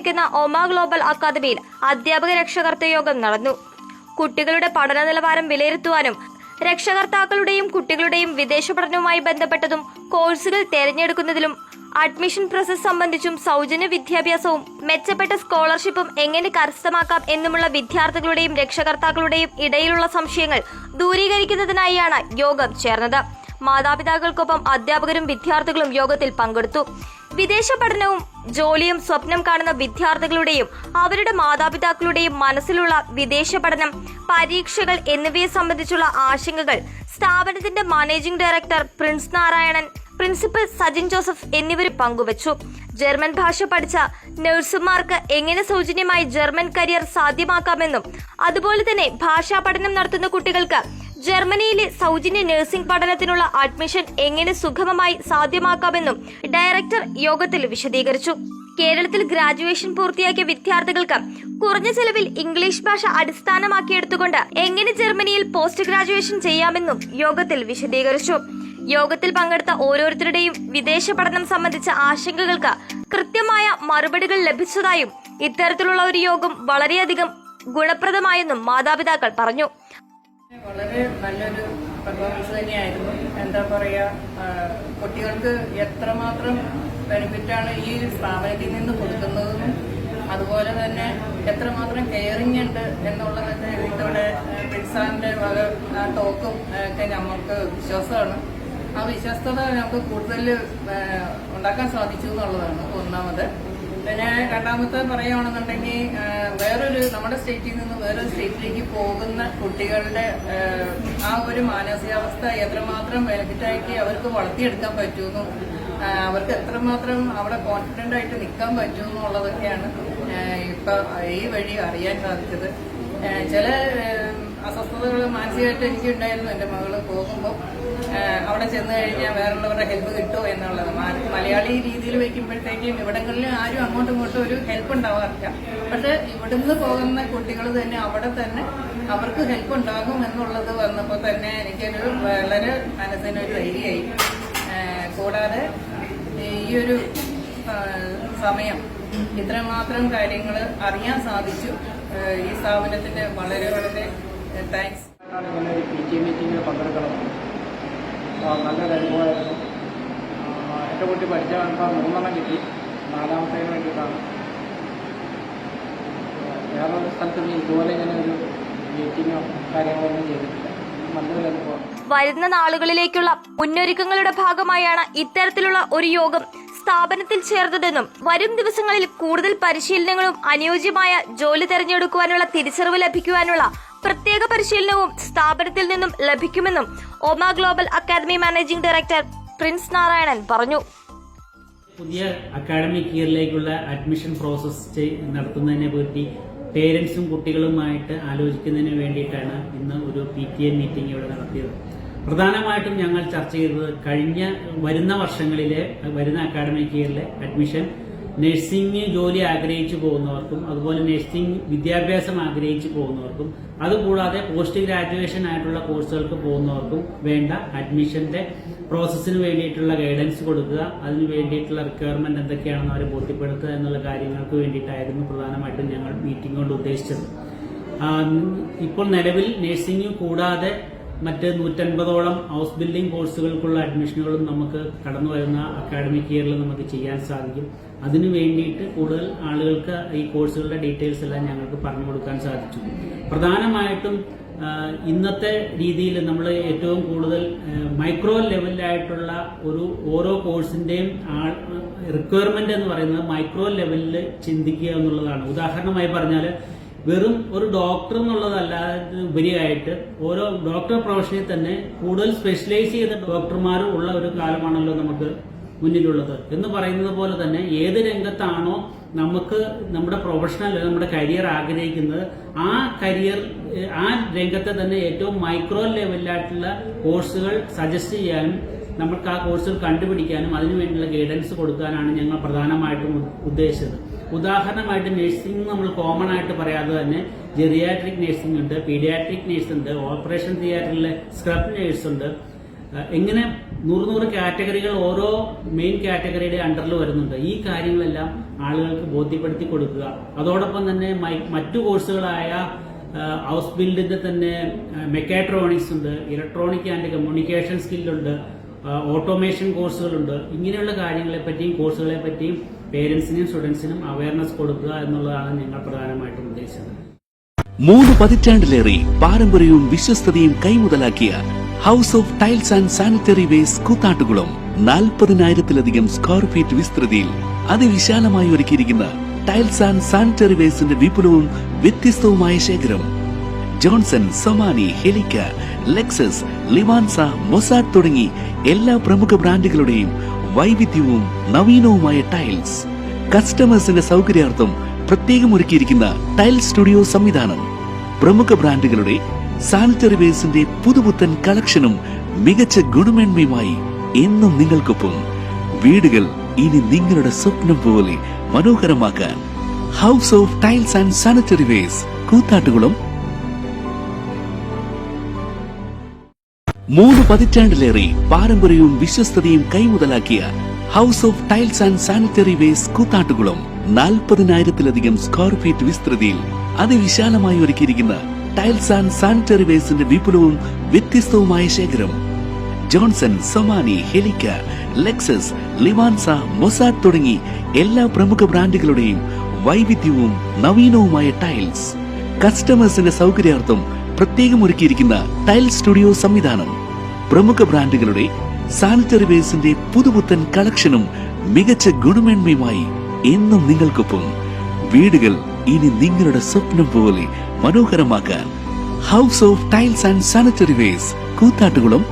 പ്രവർത്തിക്കുന്ന ഒമ ഗ്ലോബൽ അക്കാദമിയിൽ അധ്യാപക രക്ഷകർത്തൃ യോഗം നടന്നു. കുട്ടികളുടെ പഠന നിലവാരം വിലയിരുത്തുവാനും രക്ഷകർത്താക്കളുടെയും കുട്ടികളുടെയും വിദേശ പഠനവുമായി ബന്ധപ്പെട്ടതും കോഴ്സുകൾ തിരഞ്ഞെടുക്കുന്നതിലും അഡ്മിഷൻ പ്രോസസ് സംബന്ധിച്ചും സൗജന്യ വിദ്യാഭ്യാസവും മെച്ചപ്പെട്ട സ്കോളർഷിപ്പും എങ്ങനെ കരസ്ഥമാക്കാം എന്നുമുള്ള വിദ്യാർത്ഥികളുടെയും രക്ഷകർത്താക്കളുടെയും ഇടയിലുള്ള സംശയങ്ങൾ ദൂരീകരിക്കുന്നതിനായാണ് യോഗം ചേർന്നത്. മാതാപിതാക്കൾക്കൊപ്പം അധ്യാപകരും വിദ്യാർത്ഥികളും യോഗത്തിൽ പങ്കെടുത്തു. വിദേശ പഠനവും ജോലിയും സ്വപ്നം കാണുന്ന വിദ്യാർത്ഥികളുടെയും അവരുടെ മാതാപിതാക്കളുടെയും മനസ്സിലുള്ള വിദേശ പഠനം, പരീക്ഷകൾ എന്നിവയെ സംബന്ധിച്ചുള്ള ആശങ്കകൾ സ്ഥാപനത്തിന്റെ managing director Prince Narayanan, principal Sajin Joseph എന്നിവർ പങ്കുവച്ചു. ജർമ്മൻ ഭാഷ പഠിച്ച നഴ്സുമാർക്ക് എങ്ങനെ സൗജന്യമായി ജർമ്മൻ കരിയർ സാധ്യമാക്കാമെന്നും അതുപോലെ തന്നെ ഭാഷാ പഠനം നടത്തുന്ന കുട്ടികൾക്ക് ജർമ്മനിയിലെ സൗജന്യ നഴ്സിംഗ് പഠനത്തിനുള്ള അഡ്മിഷൻ എങ്ങനെ സുഗമമായി സാധ്യമാക്കാമെന്നും ഡയറക്ടർ യോഗത്തിൽ വിശദീകരിച്ചു. കേരളത്തിൽ ഗ്രാജുവേഷൻ പൂർത്തിയാക്കിയ വിദ്യാർത്ഥികൾക്ക് കുറഞ്ഞ ചെലവിൽ ഇംഗ്ലീഷ് ഭാഷ അടിസ്ഥാനമാക്കിയെടുത്തുകൊണ്ട് എങ്ങനെ ജർമ്മനിയിൽ പോസ്റ്റ് ഗ്രാജുവേഷൻ ചെയ്യാമെന്നും യോഗത്തിൽ വിശദീകരിച്ചു. യോഗത്തിൽ പങ്കെടുത്ത ഓരോരുത്തരുടെയും വിദേശ പഠനം സംബന്ധിച്ച ആശങ്കകൾക്ക് കൃത്യമായ മറുപടികൾ ലഭിച്ചതായും ഇത്തരത്തിലുള്ള ഒരു യോഗം വളരെയധികം ഗുണപ്രദമായെന്നും മാതാപിതാക്കൾ പറഞ്ഞു. വളരെ നല്ലൊരു പെർഫോമൻസ് തന്നെയായിരുന്നു. എന്താ പറയുക, കുട്ടികൾക്ക് എത്രമാത്രം ബെനിഫിറ്റാണ് ഈ സ്ഥാപനത്തിൽ നിന്ന് കൊടുക്കുന്നതെന്നും അതുപോലെ തന്നെ എത്രമാത്രം കെയറിങ് ഉണ്ട് എന്നുള്ളതൊക്കെ ഇതോടെ പ്രിൻസാറിന്റെ വക ടോക്കും ഒക്കെ നമുക്ക് വിശ്വാസമാണ്. ആ വിശ്വസ്തത നമുക്ക് കൂടുതൽ ഉണ്ടാക്കാൻ സാധിച്ചു എന്നുള്ളതാണ് ഒന്നാമത്. പിന്നെ രണ്ടാമത്തെ പറയുകയാണെന്നുണ്ടെങ്കിൽ നമ്മുടെ സ്റ്റേറ്റിൽ നിന്ന് വേറൊരു സ്റ്റേറ്റിലേക്ക് പോകുന്ന കുട്ടികളുടെ ആ ഒരു മാനസികാവസ്ഥ എത്രമാത്രം ബെനിഫിറ്റാക്കി അവർക്ക് വളർത്തിയെടുക്കാൻ പറ്റുമെന്നും അവർക്ക് എത്രമാത്രം അവിടെ കോൺഫിഡന്റ് ആയിട്ട് നിൽക്കാൻ പറ്റുമെന്നുള്ളതൊക്കെയാണ് ഇപ്പൊ ഈ വഴി അറിയാൻ സാധിച്ചത്. ചില അസ്വസ്ഥതകൾ മാനസികമായിട്ട് എനിക്ക് ഉണ്ടായിരുന്നു. എന്റെ മകള് പോകുമ്പോൾ അവിടെ ചെന്ന് കഴിഞ്ഞാൽ വേറുള്ളവരുടെ ഹെൽപ്പ് കിട്ടുമോ എന്നുള്ളത്. മലയാളി രീതിയിൽ വയ്ക്കുമ്പോഴത്തേക്കും ഇവിടങ്ങളിൽ ആരും അങ്ങോട്ടും ഇങ്ങോട്ടും ഒരു ഹെൽപ്പ് ഉണ്ടാവാറില്ല. പക്ഷെ ഇവിടുന്ന് പോകുന്ന കുട്ടികൾ തന്നെ അവിടെ തന്നെ അവർക്ക് ഹെൽപ്പ് ഉണ്ടാകും എന്നുള്ളത് വന്നപ്പോൾ തന്നെ എനിക്കൊരു വളരെ മനസ്സിനൊരു ധൈര്യമായി. കൂടാതെ ഈ ഒരു സമയം ഇത്രമാത്രം കാര്യങ്ങൾ അറിയാൻ സാധിച്ചു. ഈ സ്ഥാപനത്തിന് വളരെ വളരെ താങ്ക്സ്. PTA മീറ്റിങ്ങിൽ പങ്കെടുക്കണം. നല്ലൊരു അനുഭവമായിരുന്നു. എൻ്റെ കുട്ടി പഠിച്ചാൽ ഇപ്പോൾ 3 കിട്ടി. 4ാമത്തേന് വേണ്ടിയിട്ടാണ്. വേറൊരു സ്ഥലത്ത് ഇതുപോലെ ഇങ്ങനെ ഒരു മീറ്റിങ്ങോ കാര്യങ്ങളൊന്നും ചെയ്തിട്ടില്ല. നല്ലൊരു അനുഭവം. വരുന്ന നാളുകളിലേക്കുള്ള മുന്നൊരുക്കങ്ങളുടെ ഭാഗമായാണ് ഇത്തരത്തിലുള്ള ഒരു യോഗം സ്ഥാപനത്തിൽ ചേർന്നതെന്നും വരും ദിവസങ്ങളിൽ കൂടുതൽ പരിശീലനങ്ങളും അനുയോജ്യമായ ജോലി തെരഞ്ഞെടുക്കുവാനുള്ള തിരിച്ചറിവ് ലഭിക്കുവാനുള്ള പ്രത്യേക പരിശീലനവും സ്ഥാപനത്തിൽ നിന്നും ലഭിക്കുമെന്നും Oma global academy managing director Prince Narayanan പറഞ്ഞു. പുതിയ അക്കാഡമിക് ഇയറിലേക്കുള്ള അഡ്മിഷൻ പ്രോസസ് നടത്തുന്നതിനെ പറ്റി പേരൻസും കുട്ടികളുമായിട്ട് ആലോചിക്കുന്നതിന് വേണ്ടിയിട്ടാണ് ഇന്ന് ഒരു PTA മീറ്റിംഗ് ഇവിടെ നടത്തിയത്. പ്രധാനമായിട്ടും ഞങ്ങൾ ചർച്ച ചെയ്തത് വരുന്ന അക്കാഡമിക് ഇയറിലെ അഡ്മിഷൻ നഴ്സിംഗ് ജോലി ആഗ്രഹിച്ചു പോകുന്നവർക്കും അതുപോലെ നഴ്സിംഗ് വിദ്യാഭ്യാസം ആഗ്രഹിച്ചു പോകുന്നവർക്കും അതുകൂടാതെ പോസ്റ്റ് ഗ്രാജുവേഷൻ ആയിട്ടുള്ള കോഴ്സുകൾക്ക് പോകുന്നവർക്കും വേണ്ട അഡ്മിഷന്റെ പ്രോസസ്സിന് വേണ്ടിയിട്ടുള്ള ഗൈഡൻസ് കൊടുക്കുക, അതിന് വേണ്ടിയിട്ടുള്ള റിക്വയർമെന്റ് എന്തൊക്കെയാണെന്ന് അവരെ ബോധ്യപ്പെടുത്തുക എന്നുള്ള കാര്യങ്ങൾക്ക് വേണ്ടിയിട്ടായിരുന്നു പ്രധാനമായിട്ടും ഞങ്ങൾ മീറ്റിംഗ് കൊണ്ട് ഉദ്ദേശിച്ചത്. ഇപ്പോൾ നിലവിൽ നഴ്സിംഗ് കൂടാതെ മറ്റ് 150ഓളം ഹൗസ് ബിൽഡിംഗ് കോഴ്സുകൾക്കുള്ള അഡ്മിഷനുകളും നമുക്ക് കടന്നു വരുന്ന അക്കാഡമിക് ഇയറിൽ നമുക്ക് ചെയ്യാൻ സാധിക്കും. അതിനു വേണ്ടിയിട്ട് കൂടുതൽ ആളുകൾക്ക് ഈ കോഴ്സുകളുടെ ഡീറ്റെയിൽസ് എല്ലാം ഞങ്ങൾക്ക് പറഞ്ഞു കൊടുക്കാൻ സാധിച്ചു. പ്രധാനമായിട്ടും ഇന്നത്തെ രീതിയിൽ നമ്മൾ ഏറ്റവും കൂടുതൽ മൈക്രോ ലെവലിലായിട്ടുള്ള ഓരോ കോഴ്സിന്റെയും റിക്വയർമെന്റ് എന്ന് പറയുന്നത് മൈക്രോ ലെവലിൽ ചിന്തിക്കുക എന്നുള്ളതാണ്. ഉദാഹരണമായി പറഞ്ഞാൽ വെറും ഒരു ഡോക്ടർ എന്നുള്ളതല്ലാതെ ഉപരിയായിട്ട് ഓരോ ഡോക്ടർ പ്രൊഫഷനിൽ തന്നെ കൂടുതൽ സ്പെഷ്യലൈസ് ചെയ്ത ഡോക്ടർമാരും ഉള്ള ഒരു കാലമാണല്ലോ നമുക്ക് മുന്നിലുള്ളത്. എന്ന് പറയുന്നത് പോലെ തന്നെ ഏത് രംഗത്താണോ നമുക്ക് നമ്മുടെ പ്രൊഫഷണൽ നമ്മുടെ കരിയർ ആഗ്രഹിക്കുന്നത് ആ രംഗത്തെ തന്നെ ഏറ്റവും മൈക്രോ ലെവലിലായിട്ടുള്ള കോഴ്സുകൾ സജസ്റ്റ് ചെയ്യാനും നമുക്ക് ആ കോഴ്സുകൾ കണ്ടുപിടിക്കാനും അതിനുവേണ്ടിയുള്ള ഗൈഡൻസ് കൊടുക്കാനാണ് ഞങ്ങൾ പ്രധാനമായിട്ടും ഉദ്ദേശിച്ചത്. ഉദാഹരണമായിട്ട് നഴ്സിംഗ് നമ്മൾ കോമൺ ആയിട്ട് പറയാതെ തന്നെ ജെറിയാട്രിക് നഴ്സിംഗ് ഉണ്ട്, പീഡിയാട്രിക് നഴ്സ് ഉണ്ട്, ഓപ്പറേഷൻ തിയേറ്ററിലെ സ്ക്രബ് നഴ്സ് ഉണ്ട്, എങ്ങനെ 100 കാറ്റഗറികൾ ഓരോ മെയിൻ കാറ്റഗറിയുടെ അണ്ടറിൽ വരുന്നുണ്ട്. ഈ കാര്യങ്ങളെല്ലാം ആളുകൾക്ക് ബോധ്യപ്പെടുത്തി കൊടുക്കുക. അതോടൊപ്പം തന്നെ മറ്റു കോഴ്സുകളായ ഹൗസ് ബിൽഡിന്റെ തന്നെ മെക്കാട്രോണിക്സ് ഉണ്ട്, ഇലക്ട്രോണിക് ആൻഡ് കമ്മ്യൂണിക്കേഷൻ സ്കില്ലുണ്ട്, ഓട്ടോമേഷൻ കോഴ്സുകളുണ്ട്. ഇങ്ങനെയുള്ള കാര്യങ്ങളെ പറ്റിയും കോഴ്സുകളെ പറ്റിയും പേരൻസിനും സ്റ്റുഡൻസിനും അവയർനെസ് കൊടുക്കുക എന്നുള്ളതാണ് ഞങ്ങൾ പ്രധാനമായിട്ടും ഉദ്ദേശിച്ചത്. 3 പതിറ്റാണ്ടിലേറെ പാരമ്പര്യവും വിശ്വസ്തതയും കൈമുതലാക്കിയ house of tiles and sanitary waste Koothattukulam 40,000-ലധികം സ്ക്വയർ ഫീറ്റ് വിസ്തൃതിയിൽ അതിവിശാലമായി ഒരുക്കിയിരിക്കുന്ന ടൈൽസ് ആൻഡ് സാനിറ്ററി വേസ്റ്റിന്റെ വിപുലവും വ്യത്യസ്തവുമായ ശേഖരം. ജോൺസൺ, സൊമാനി, ഹെലിക്ക, ലെക്സസ്, ലിവാൻസ, മൊസാഡ് തുടങ്ങി എല്ലാ പ്രമുഖ ബ്രാൻഡുകളുടെയും വൈവിധ്യവും നവീനവുമായ ടൈൽസ്. കസ്റ്റമേഴ്സിന്റെ സൗകര്യാർത്ഥം പ്രത്യേകം ഒരുക്കിയിരിക്കുന്ന ടൈൽ സ്റ്റുഡിയോ സംവിധാനം. പ്രമുഖ ബ്രാൻഡുകളുടെ സാനിറ്ററി വേസ്റ്റിന്റെ പുതുപുത്തൻ കളക്ഷനും മികച്ച ഗുണമേന്മയുമായി എന്നും നിങ്ങൾക്കൊപ്പം. വീടുകൾ ഇനി നിങ്ങളുടെ സ്വപ്നം പോലെ മനോഹരമാക്കാൻ house of tiles and sanitary waste Koothattukulam. 3 പതിറ്റാണ്ടിലേറെ പാരമ്പര്യവും വിശ്വസ്തതയും കൈമുതലാക്കിയ house of tiles and sanitary waste Koothattukulam 40,000-ലധികം സ്ക്വയർ ഫീറ്റ് വിസ്തൃതിയിൽ അതിവിശാലമായി ഒരുക്കിയിരിക്കുന്ന ടൈൽസ് ആൻഡ് സാനിറ്ററി വേസ്റ്റിന്റെ വിപുലവും വ്യത്യസ്തവുമായ ശേഖരം. ജോൺസൺ, സൊമാനി, ഹെലിക്ക, ലെക്സസ്, ലിവാൻസ, മൊസാഡ് തുടങ്ങി എല്ലാ പ്രമുഖ ബ്രാൻഡുകളുടെയും വൈവിധ്യവും നവീനവുമായ ടൈൽസ്. കസ്റ്റമേഴ്സിന്റെ സൗകര്യാർത്ഥം പ്രത്യേകം ഒരുക്കിയിരിക്കുന്ന ടൈൽ സ്റ്റുഡിയോ സംവിധാനം. പ്രമുഖ ബ്രാൻഡുകളുടെ സാനിറ്ററി വേസ്റ്റിന്റെ പുതുപുത്തൻ കളക്ഷനും മികച്ച ഗുണമേന്മയുമായി എന്നും നിങ്ങൾക്കൊപ്പം. വീടുകൾ ഇനി നിങ്ങളുടെ സ്വപ്നം പോലെ മനോഹരമാക്കാൻ house of tiles and sanitary waste Koothattukulam.